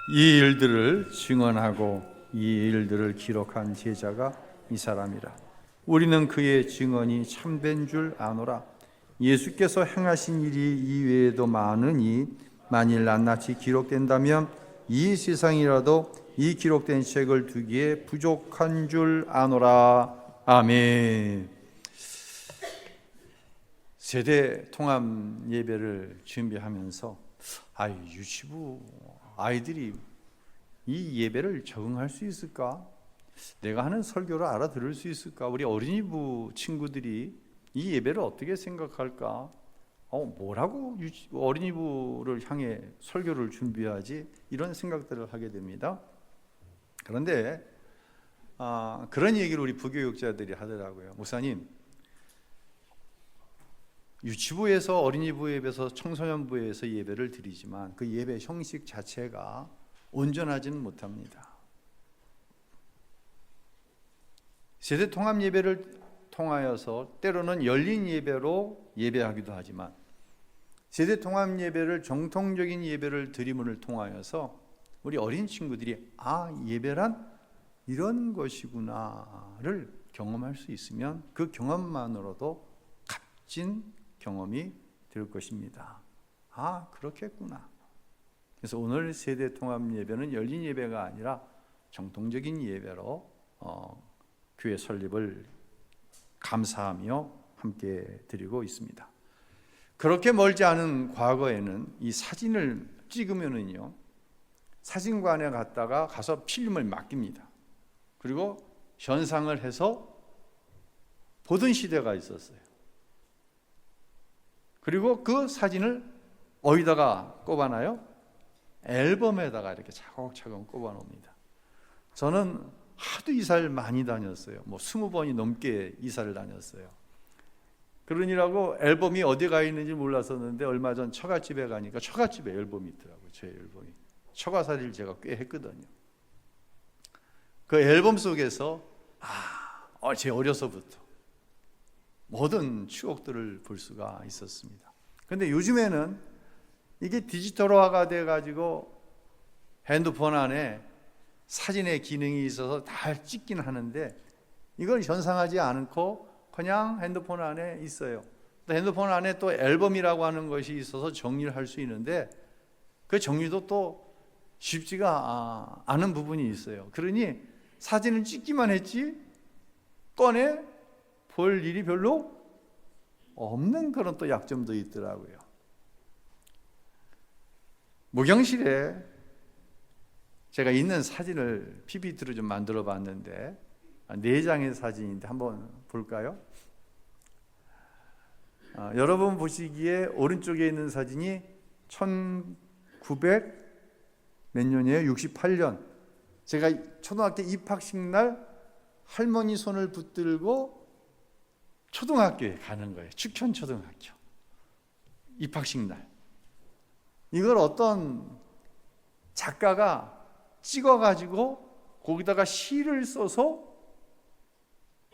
이 일들을 증언하고 이 일들을 기록한 제자가 이 사람이라. 우리는 그의 증언이 참된 줄 아노라. 예수께서 행하신 일이 이외에도 많으니 만일 낱낱이 기록된다면 이 세상이라도 이 기록된 책을 두기에 부족한 줄 아노라. 아멘. 세대 통합 예배를 준비하면서 유치부 아이들이 이 예배를 적응할 수 있을까? 내가 하는 설교를 알아들을 수 있을까? 우리 어린이부 친구들이 이 예배를 어떻게 생각할까? 뭐라고 어린이부를 향해 설교를 준비하지? 이런 생각들을 하게 됩니다. 그런데 그런 얘기를 우리 부교육자들이 하더라고요. 목사님, 유치부에서 어린이부 예배에서 청소년부에서 예배를 드리지만 그 예배 형식 자체가 온전하지는 못합니다. 세대 통합 예배를 통하여서 때로는 열린 예배로 예배하기도 하지만 세대 통합 예배를 정통적인 예배를 드림을 통하여서 우리 어린 친구들이 예배란 이런 것이구나를 경험할 수 있으면 그 경험만으로도 값진 경험이 될 것입니다. 그렇겠구나. 그래서 오늘 세대 통합 예배는 열린 예배가 아니라 정통적인 예배로 교회 설립을 감사하며 함께 드리고 있습니다. 그렇게 멀지 않은 과거에는 이 사진을 찍으면은요, 사진관에 가서 필름을 맡깁니다. 그리고 현상을 해서 보던 시대가 있었어요. 그리고 그 사진을 어디다가 꼽아놔요? 앨범에다가 이렇게 차곡차곡 꼽아놓습니다. 저는 하도 이사를 많이 다녔어요. 20번이 넘게 이사를 다녔어요. 그러니라고 앨범이 어디 가 있는지 몰랐었는데 얼마 전 처갓집에 가니까 처갓집에 앨범이 있더라고요. 제 앨범이. 처가살이를 제가 꽤 했거든요. 그 앨범 속에서 제 어려서부터 모든 추억들을 볼 수가 있었습니다. 그런데 요즘에는 이게 디지털화가 돼가지고 핸드폰 안에 사진의 기능이 있어서 다 찍긴 하는데 이걸 현상하지 않고 그냥 핸드폰 안에 있어요. 또 핸드폰 안에 또 앨범이라고 하는 것이 있어서 정리를 할 수 있는데 그 정리도 또 쉽지가 않은 부분이 있어요. 그러니 사진을 찍기만 했지 꺼내 볼 일이 별로 없는 그런 또 약점도 있더라고요. 목영실에 제가 있는 사진을 PPT로 좀 만들어 봤는데 4장의 사진인데 한번 볼까요? 여러분 보시기에 오른쪽에 있는 사진이 1900 몇 년이에요? 68년. 제가 초등학교 입학식 날 할머니 손을 붙들고 초등학교에 가는 거예요. 축현초등학교 입학식 날. 이걸 어떤 작가가 찍어가지고 거기다가 시를 써서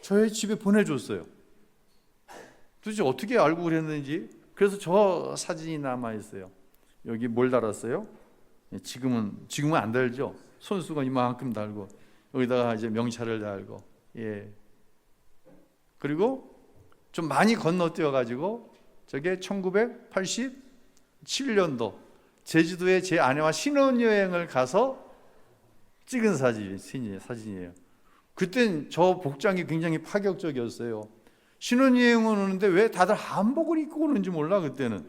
저의 집에 보내줬어요. 도대체 어떻게 알고 그랬는지. 그래서 저 사진이 남아있어요. 여기 뭘 달았어요? 지금은 안 달죠. 손수건 이만큼 달고 여기다가 이제 명찰을 달고, 그리고 좀 많이 건너뛰어가지고 저게 1987년도 제주도에 제 아내와 신혼여행을 가서 찍은 사진이에요. 그땐 저 복장이 굉장히 파격적이었어요. 신혼여행을 오는데 왜 다들 한복을 입고 오는지 몰라 그때는.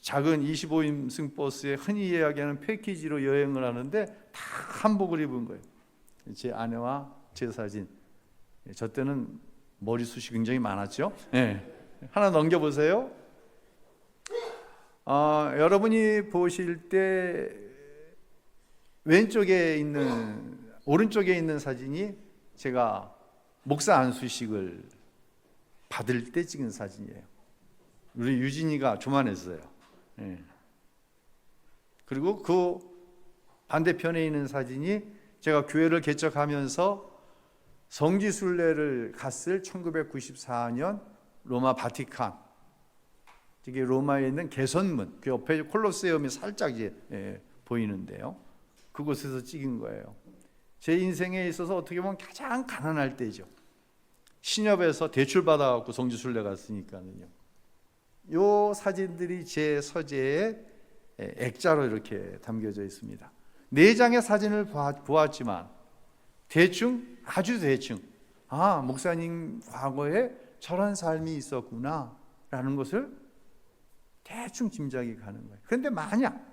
작은 25인승 버스에 흔히 이야기하는 패키지로 여행을 하는데 다 한복을 입은 거예요. 제 아내와 제 사진. 저 때는 머리숱이 굉장히 많았죠. 하나 넘겨보세요. 여러분이 보실 때 오른쪽에 있는 사진이 제가 목사 안수식을 받을 때 찍은 사진이에요. 우리 유진이가 조만했어요. 그리고 그 반대편에 있는 사진이 제가 교회를 개척하면서 성지순례를 갔을 1994년 로마 바티칸, 이게 로마에 있는 개선문, 그 옆에 콜로세움이 살짝 보이는데요. 그곳에서 찍은 거예요. 제 인생에 있어서 어떻게 보면 가장 가난할 때죠. 신협에서 대출 받아갖고 성지순례 갔으니까는요. 요 사진들이 제 서재에 액자로 이렇게 담겨져 있습니다. 4장의 사진을 보았지만 대충, 아주 대충, 목사님 과거에 저런 삶이 있었구나 라는 것을 대충 짐작이 가는 거예요. 그런데 만약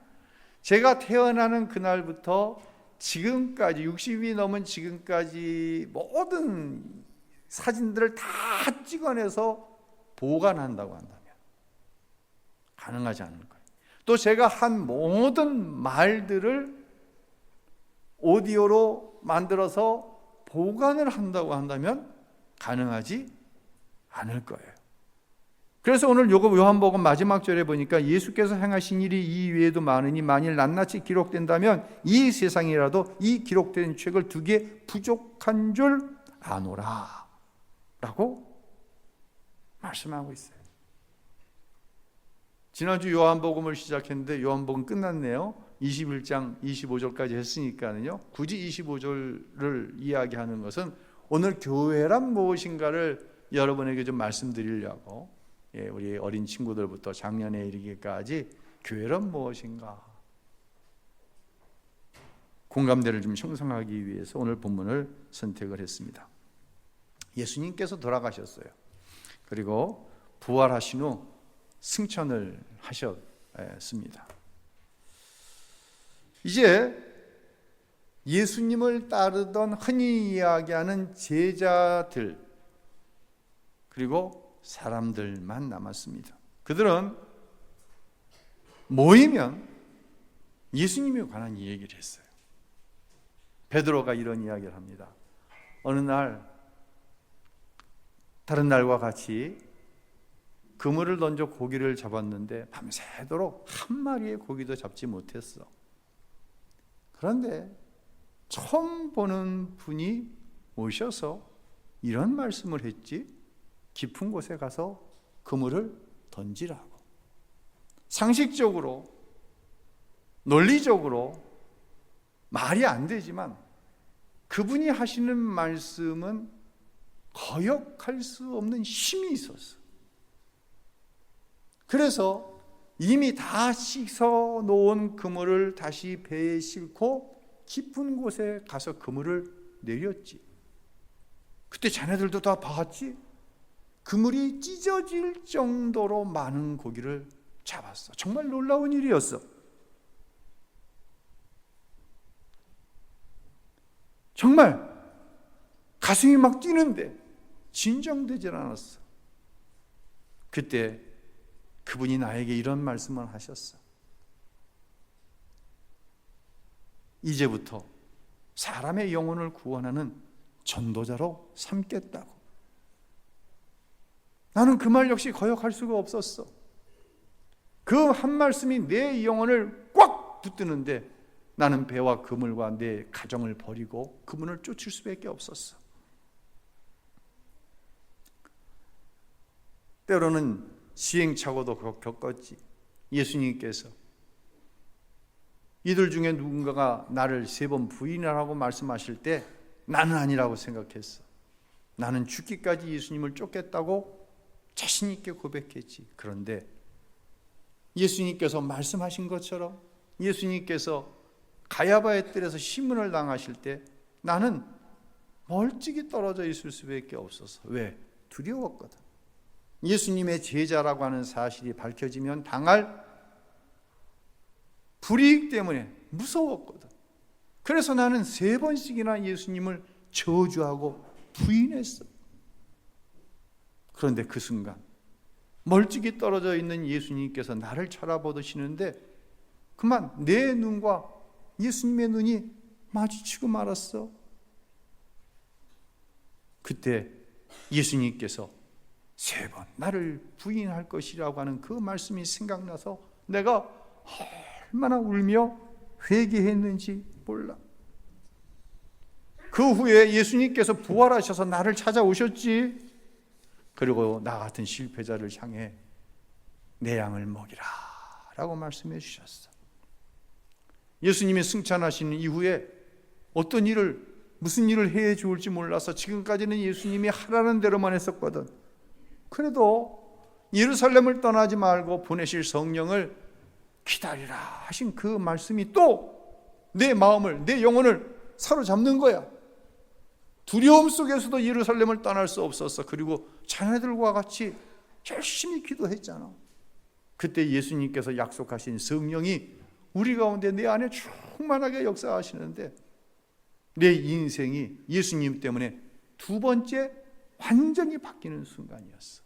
제가 태어나는 그날부터 지금까지 60이 넘은 지금까지 모든 사진들을 다 찍어내서 보관한다고 한다면 가능하지 않을 거예요. 또 제가 한 모든 말들을 오디오로 만들어서 보관을 한다고 한다면 가능하지 않을 거예요. 그래서 오늘 요한복음 마지막 절에 보니까 예수께서 행하신 일이 이 외에도 많으니 만일 낱낱이 기록된다면 이 세상이라도 이 기록된 책을 2개 부족한 줄 아노라 라고 말씀하고 있어요. 지난주 요한복음을 시작했는데 요한복음 끝났네요. 21장 25절까지 했으니까요. 굳이 25절을 이야기하는 것은 오늘 교회란 무엇인가를 여러분에게 좀 말씀드리려고, 우리 어린 친구들부터 작년에 이르기까지 교회란 무엇인가 공감대를 좀 형성하기 위해서 오늘 본문을 선택을 했습니다. 예수님께서 돌아가셨어요. 그리고 부활하신 후 승천을 하셨습니다. 이제 예수님을 따르던 흔히 이야기하는 제자들 그리고 사람들만 남았습니다. 그들은 모이면 예수님에 관한 얘기를 했어요. 베드로가 이런 이야기를 합니다. 어느 날 다른 날과 같이 그물을 던져 고기를 잡았는데 밤새도록 한 마리의 고기도 잡지 못했어. 그런데 처음 보는 분이 오셔서 이런 말씀을 했지. 깊은 곳에 가서 그물을 던지라고. 상식적으로, 논리적으로 말이 안 되지만 그분이 하시는 말씀은 거역할 수 없는 힘이 있었어. 그래서 이미 다 씻어 놓은 그물을 다시 배에 싣고 깊은 곳에 가서 그물을 내렸지. 그때 자네들도 다 봤지? 그물이 찢어질 정도로 많은 고기를 잡았어. 정말 놀라운 일이었어. 정말 가슴이 막 뛰는데 진정되질 않았어. 그때 그분이 나에게 이런 말씀을 하셨어. 이제부터 사람의 영혼을 구원하는 전도자로 삼겠다고. 나는 그 말 역시 거역할 수가 없었어. 그 한 말씀이 내 영혼을 꽉 붙드는데 나는 배와 그물과 내 가정을 버리고 그분을 쫓을 수밖에 없었어. 때로는 시행착오도 겪었지. 예수님께서 이들 중에 누군가가 나를 3번 부인하라고 말씀하실 때 나는 아니라고 생각했어. 나는 죽기까지 예수님을 쫓겠다고 자신 있게 고백했지. 그런데 예수님께서 말씀하신 것처럼 예수님께서 가야바의 뜰에서 시문을 당하실 때 나는 멀찍이 떨어져 있을 수밖에 없었어. 왜? 두려웠거든. 예수님의 제자라고 하는 사실이 밝혀지면 당할 불이익 때문에 무서웠거든. 그래서 나는 3번씩이나 예수님을 저주하고 부인했어. 그런데 그 순간 멀찍이 떨어져 있는 예수님께서 나를 쳐다보시는데 그만 내 눈과 예수님의 눈이 마주치고 말았어. 그때 예수님께서 3번 나를 부인할 것이라고 하는 그 말씀이 생각나서 내가 얼마나 울며 회개했는지 몰라. 그 후에 예수님께서 부활하셔서 나를 찾아오셨지. 그리고 나 같은 실패자를 향해 내 양을 먹이라 라고 말씀해 주셨어. 예수님이 승천하신 이후에 어떤 일을, 무슨 일을 해 좋을지 몰라서 지금까지는 예수님이 하라는 대로만 했었거든. 그래도 예루살렘을 떠나지 말고 보내실 성령을 기다리라 하신 그 말씀이 또 내 마음을, 내 영혼을 사로잡는 거야. 두려움 속에서도 예루살렘을 떠날 수 없었어. 그리고 자녀들과 같이 열심히 기도했잖아. 그때 예수님께서 약속하신 성령이 우리 가운데, 내 안에 충만하게 역사하시는데 내 인생이 예수님 때문에 두 번째 완전히 바뀌는 순간이었어.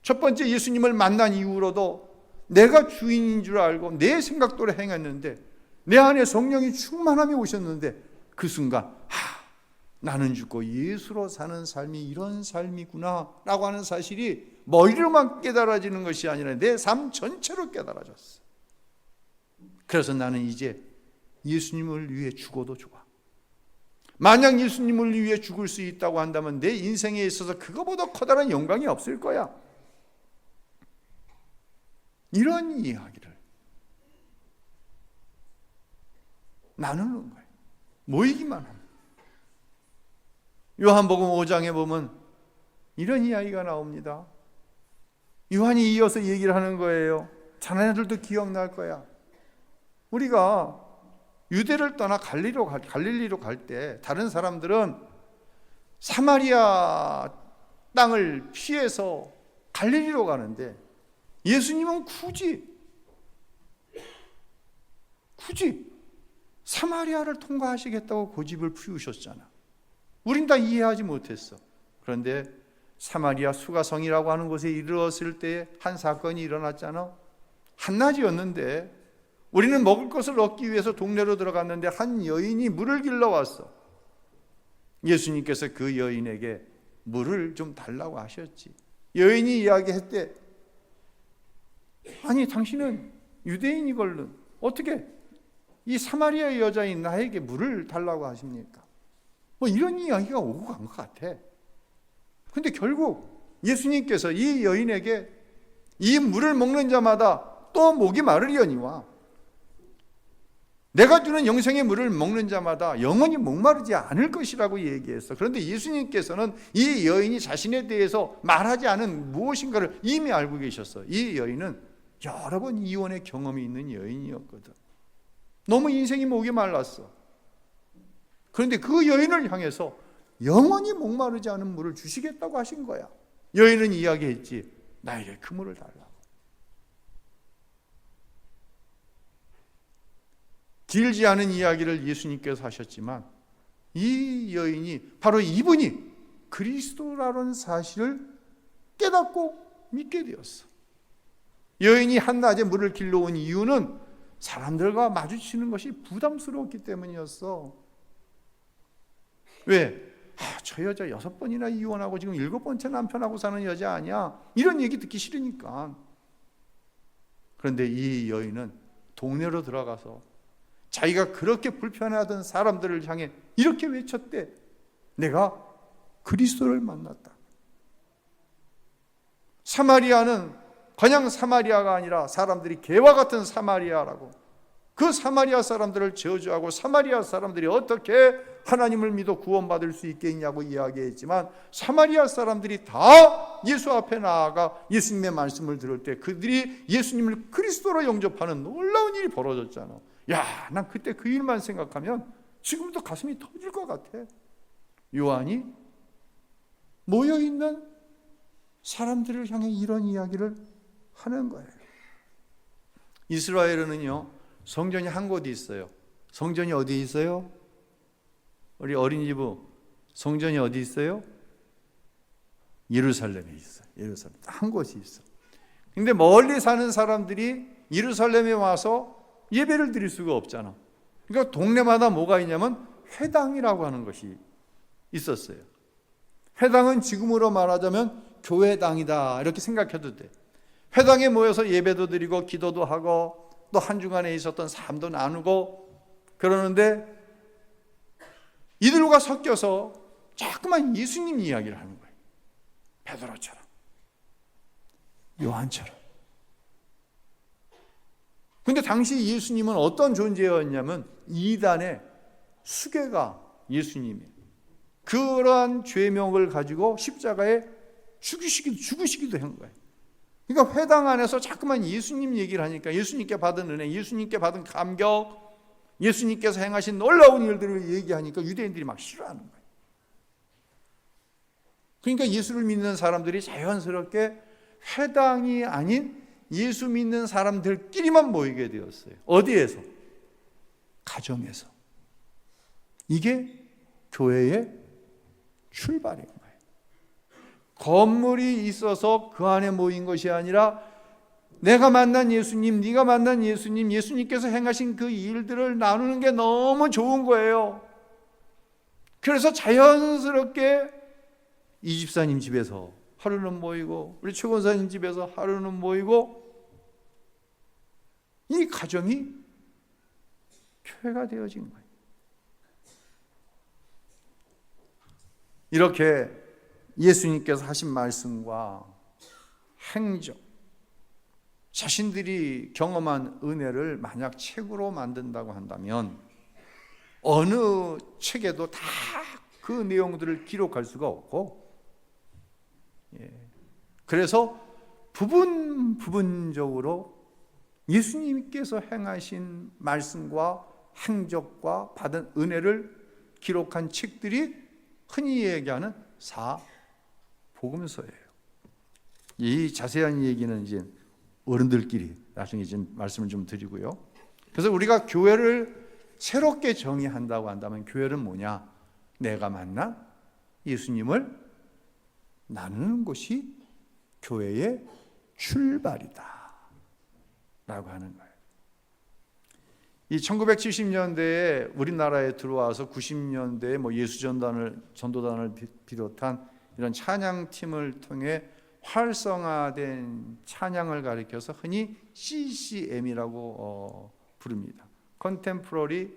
첫 번째 예수님을 만난 이후로도 내가 주인인 줄 알고 내 생각대로 행했는데, 내 안에 성령이 충만함이 오셨는데 그 순간 나는 죽고 예수로 사는 삶이 이런 삶이구나 라고 하는 사실이 머리로만 깨달아지는 것이 아니라 내 삶 전체로 깨달아졌어. 그래서 나는 이제 예수님을 위해 죽어도 좋아. 만약 예수님을 위해 죽을 수 있다고 한다면 내 인생에 있어서 그거보다 커다란 영광이 없을 거야. 이런 이야기를 나누는 거예요. 모이기만 합니다. 요한복음 5장에 보면 이런 이야기가 나옵니다. 요한이 이어서 얘기를 하는 거예요. 자네들도 기억날 거야. 우리가 유대를 떠나 갈릴리로 갈 때 다른 사람들은 사마리아 땅을 피해서 갈릴리로 가는데 예수님은 굳이 사마리아를 통과하시겠다고 고집을 피우셨잖아. 우린 다 이해하지 못했어. 그런데 사마리아 수가성이라고 하는 곳에 이르렀을 때 한 사건이 일어났잖아. 한낮이었는데 우리는 먹을 것을 얻기 위해서 동네로 들어갔는데 한 여인이 물을 길러 왔어. 예수님께서 그 여인에게 물을 좀 달라고 하셨지. 여인이 이야기했대. 아니, 당신은 유대인이걸른 어떻게 이 사마리아 여자인 나에게 물을 달라고 하십니까? 뭐 이런 이야기가 오고 간 것 같아. 근데 결국 예수님께서 이 여인에게 이 물을 먹는 자마다 또 목이 마르려니와 내가 주는 영생의 물을 먹는 자마다 영원히 목마르지 않을 것이라고 얘기했어. 그런데 예수님께서는 이 여인이 자신에 대해서 말하지 않은 무엇인가를 이미 알고 계셨어. 이 여인은 여러 번 이혼의 경험이 있는 여인이었거든. 너무 인생이 목이 말랐어. 그런데 그 여인을 향해서 영원히 목마르지 않은 물을 주시겠다고 하신 거야. 여인은 이야기했지. 나에게 그 물을 달라고. 길지 않은 이야기를 예수님께서 하셨지만 이 여인이 바로 이분이 그리스도라는 사실을 깨닫고 믿게 되었어. 여인이 한낮에 물을 길러온 이유는 사람들과 마주치는 것이 부담스러웠기 때문이었어. 왜? 저 여자 6번이나 이혼하고 지금 7번째 남편하고 사는 여자 아니야? 이런 얘기 듣기 싫으니까. 그런데 이 여인은 동네로 들어가서 자기가 그렇게 불편해하던 사람들을 향해 이렇게 외쳤대. 내가 그리스도를 만났다. 사마리아는 그냥 사마리아가 아니라 사람들이 개와 같은 사마리아라고, 그 사마리아 사람들을 저주하고 사마리아 사람들이 어떻게 하나님을 믿어 구원받을 수 있겠냐고 이야기했지만 사마리아 사람들이 다 예수 앞에 나아가 예수님의 말씀을 들을 때 그들이 예수님을 그리스도로 영접하는 놀라운 일이 벌어졌잖아. 야, 난 그때 그 일만 생각하면 지금도 가슴이 터질 것 같아. 요한이 모여있는 사람들을 향해 이런 이야기를 하는 거예요. 이스라엘은요, 성전이 한 곳이 있어요. 성전이 어디 있어요? 우리 어린이부 성전이 어디 있어요? 예루살렘에 있어요. 예루살렘 한 곳이 있어. 근데 멀리 사는 사람들이 예루살렘에 와서 예배를 드릴 수가 없잖아. 그러니까 동네마다 뭐가 있냐면 회당이라고 하는 것이 있었어요. 회당은 지금으로 말하자면 교회당이다 이렇게 생각해도 돼. 회당에 모여서 예배도 드리고 기도도 하고 또 한 주간에 있었던 삶도 나누고 그러는데 이들과 섞여서 자꾸만 예수님 이야기를 하는 거예요. 베드로처럼, 요한처럼. 그러니까 당시 예수님은 어떤 존재였냐면 이단의 수괴가 예수님이에요. 그러한 죄명을 가지고 십자가에 죽으시기도 한 거예요. 그러니까 회당 안에서 자꾸만 예수님 얘기를 하니까 예수님께 받은 은혜, 예수님께 받은 감격, 예수님께서 행하신 놀라운 일들을 얘기하니까 유대인들이 막 싫어하는 거예요. 그러니까 예수를 믿는 사람들이 자연스럽게 회당이 아닌 예수 믿는 사람들끼리만 모이게 되었어요. 어디에서? 가정에서. 이게 교회의 출발인 거예요. 건물이 있어서 그 안에 모인 것이 아니라 내가 만난 예수님, 네가 만난 예수님, 예수님께서 행하신 그 일들을 나누는 게 너무 좋은 거예요. 그래서 자연스럽게 이 집사님 집에서 하루는 모이고 우리 최 권사님 집에서 하루는 모이고 이 가정이 교회가 되어진 거예요. 이렇게 예수님께서 하신 말씀과 행적, 자신들이 경험한 은혜를 만약 책으로 만든다고 한다면 어느 책에도 다 그 내용들을 기록할 수가 없고, 그래서 부분적으로 예수님께서 행하신 말씀과 행적과 받은 은혜를 기록한 책들이 흔히 얘기하는 사복음서예요. 이 자세한 얘기는 이제 어른들끼리 나중에 좀 말씀을 좀 드리고요. 그래서 우리가 교회를 새롭게 정의한다고 한다면 교회는 뭐냐? 내가 만난 예수님을 나누는 것이 교회의 출발이다 라고 하는 거예요. 이 1970년대에 우리나라에 들어와서 90년대에 전도단을 비롯한 이런 찬양팀을 통해 활성화된 찬양을 가리켜서 흔히 CCM이라고 부릅니다. Contemporary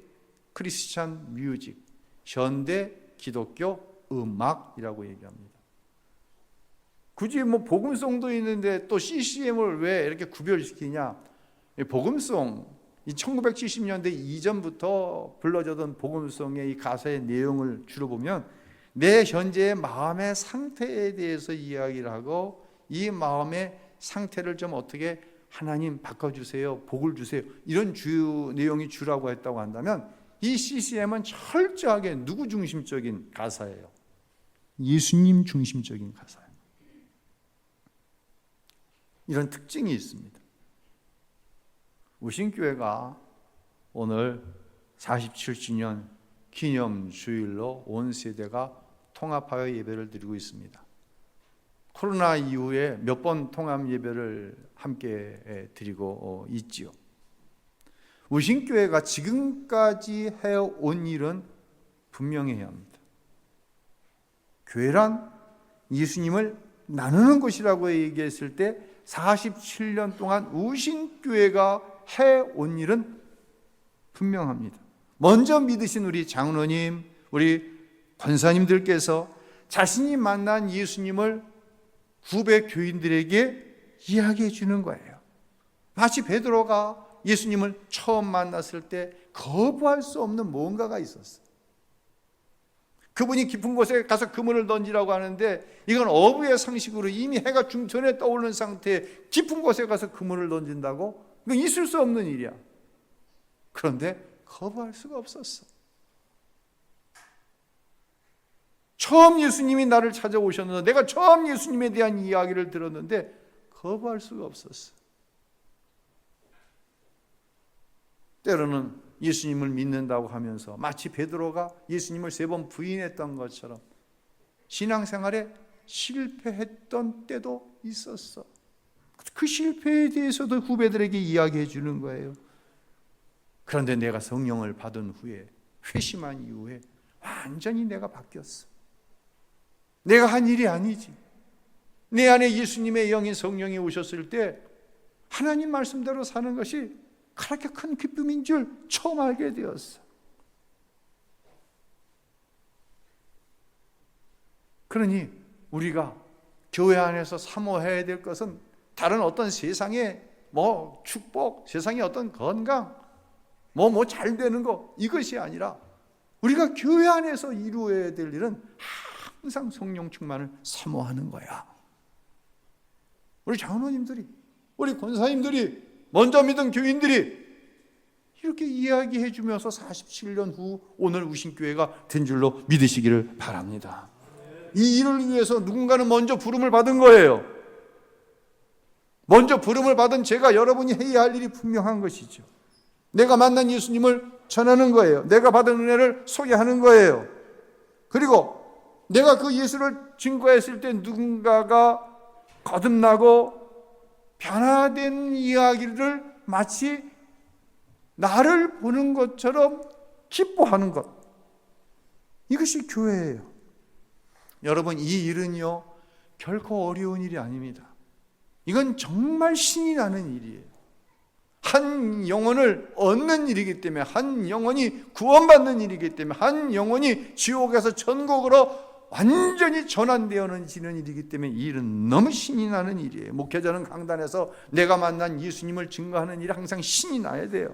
Christian Music, 현대 기독교 음악이라고 얘기합니다. 굳이 복음송도 있는데 또 CCM을 왜 이렇게 구별시키냐? 복음송, 이 1970년대 이전부터 불러졌던 복음송의 이 가사의 내용을 주로 보면 내 현재의 마음의 상태에 대해서 이야기를 하고 이 마음의 상태를 좀 어떻게 하나님 바꿔주세요, 복을 주세요, 이런 내용이 주라고 했다고 한다면 이 CCM은 철저하게 누구 중심적인 가사예요? 예수님 중심적인 가사예요. 이런 특징이 있습니다. 우신교회가 오늘 47주년 기념주일로 온 세대가 통합하여 예배를 드리고 있습니다. 코로나 이후에 몇 번 통합 예배를 함께 드리고 있지요. 우신교회가 지금까지 해온 일은 분명해야 합니다. 교회란 예수님을 나누는 것이라고 얘기했을 때 47년 동안 우신교회가 해온 일은 분명합니다. 먼저 믿으신 우리 장로님, 우리 권사님들께서 자신이 만난 예수님을 후배 교인들에게 이야기해 주는 거예요. 마치 베드로가 예수님을 처음 만났을 때 거부할 수 없는 뭔가가 있었어요. 그분이 깊은 곳에 가서 그물을 던지라고 하는데 이건 어부의 상식으로 이미 해가 중천에 떠오르는 상태에 깊은 곳에 가서 그물을 던진다고? 이건 있을 수 없는 일이야. 그런데 거부할 수가 없었어. 처음 예수님이 나를 찾아오셨는데 내가 처음 예수님에 대한 이야기를 들었는데 거부할 수가 없었어. 때로는 예수님을 믿는다고 하면서 마치 베드로가 예수님을 3번 부인했던 것처럼 신앙생활에 실패했던 때도 있었어. 그 실패에 대해서도 후배들에게 이야기해 주는 거예요. 그런데 내가 성령을 받은 후에, 회심한 이후에 완전히 내가 바뀌었어. 내가 한 일이 아니지. 내 안에 예수님의 영인 성령이 오셨을 때 하나님 말씀대로 사는 것이 그렇게 큰 기쁨인 줄 처음 알게 되었어. 그러니 우리가 교회 안에서 사모해야 될 것은 다른 어떤 세상의 뭐 축복, 세상의 어떤 건강, 뭐 잘 되는 거, 이것이 아니라 우리가 교회 안에서 이루어야 될 일은 항상 성령 충만을 사모하는 거야. 우리 장로님들이, 우리 권사님들이, 먼저 믿은 교인들이 이렇게 이야기해 주면서 47년 후 오늘 우신교회가 된 줄로 믿으시기를 바랍니다. 이 일을 위해서 누군가는 먼저 부름을 받은 거예요. 먼저 부름을 받은 제가, 여러분이 해야 할 일이 분명한 것이죠. 내가 만난 예수님을 전하는 거예요. 내가 받은 은혜를 소개하는 거예요. 그리고 내가 그 예수를 증거했을 때 누군가가 거듭나고 변화된 이야기를 마치 나를 보는 것처럼 기뻐하는 것, 이것이 교회예요. 여러분, 이 일은요 결코 어려운 일이 아닙니다. 이건 정말 신이 나는 일이에요. 한 영혼을 얻는 일이기 때문에, 한 영혼이 구원받는 일이기 때문에, 한 영혼이 지옥에서 천국으로 완전히 전환되어지는 일이기 때문에 이 일은 너무 신이 나는 일이에요. 목회자는 강단에서 내가 만난 예수님을 증거하는 일이 항상 신이 나야 돼요.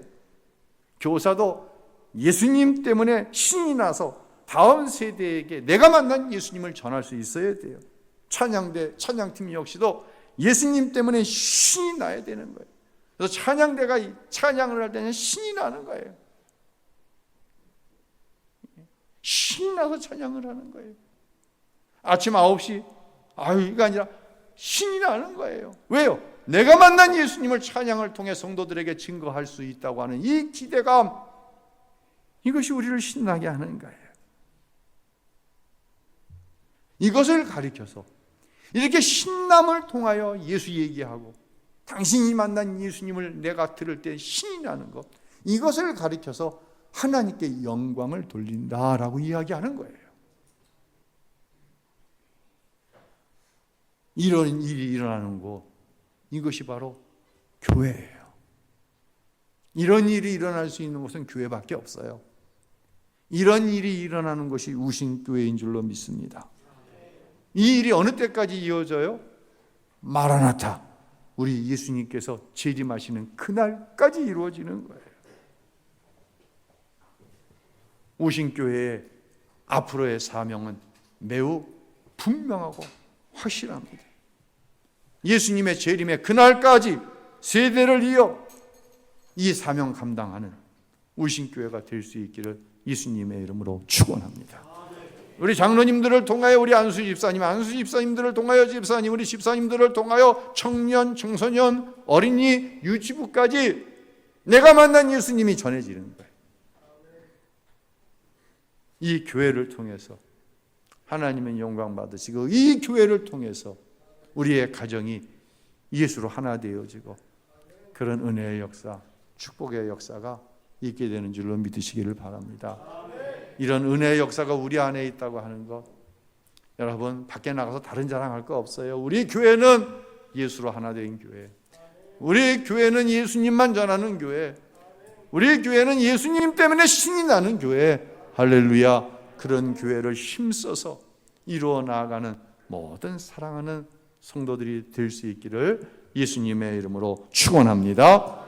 교사도 예수님 때문에 신이 나서 다음 세대에게 내가 만난 예수님을 전할 수 있어야 돼요. 찬양대, 찬양팀 역시도 예수님 때문에 신이 나야 되는 거예요. 그래서 찬양대가 찬양을 할 때는 신이 나는 거예요. 신이 나서 찬양을 하는 거예요. 아침 9시, 이거 아니라 신이 나는 거예요. 왜요? 내가 만난 예수님을 찬양을 통해 성도들에게 증거할 수 있다고 하는 이 기대감, 이것이 우리를 신나게 하는 거예요. 이것을 가리켜서 이렇게 신남을 통하여 예수 얘기하고 당신이 만난 예수님을 내가 들을 때 신이 나는 것, 이것을 가리켜서 하나님께 영광을 돌린다라고 이야기하는 거예요. 이런 일이 일어나는 곳, 이것이 바로 교회예요. 이런 일이 일어날 수 있는 곳은 교회밖에 없어요. 이런 일이 일어나는 것이 우신교회인 줄로 믿습니다. 이 일이 어느 때까지 이어져요? 마라나타, 우리 예수님께서 재림하시는 그날까지 이루어지는 거예요. 우신교회의 앞으로의 사명은 매우 분명하고 확실합니다. 예수님의 재림의 그날까지 세대를 이어 이 사명 감당하는 우신교회가 될 수 있기를 예수님의 이름으로 축원합니다. 우리 장로님들을 통하여 우리 안수 집사님, 안수 집사님들을 통하여 집사님, 우리 집사님들을 통하여 청년, 청소년, 어린이, 유치부까지 내가 만난 예수님이 전해지는 거예요. 이 교회를 통해서 하나님은 영광 받으시고, 이 교회를 통해서 우리의 가정이 예수로 하나 되어지고 그런 은혜의 역사, 축복의 역사가 있게 되는 줄로 믿으시기를 바랍니다. 이런 은혜의 역사가 우리 안에 있다고 하는 것, 여러분 밖에 나가서 다른 자랑할 거 없어요. 우리 교회는 예수로 하나 된 교회, 우리 교회는 예수님만 전하는 교회, 우리 교회는 예수님 때문에 신이 나는 교회. 할렐루야. 그런 교회를 힘써서 이루어 나아가는 모든 사랑하는 성도들이 될 수 있기를 예수님의 이름으로 축원합니다.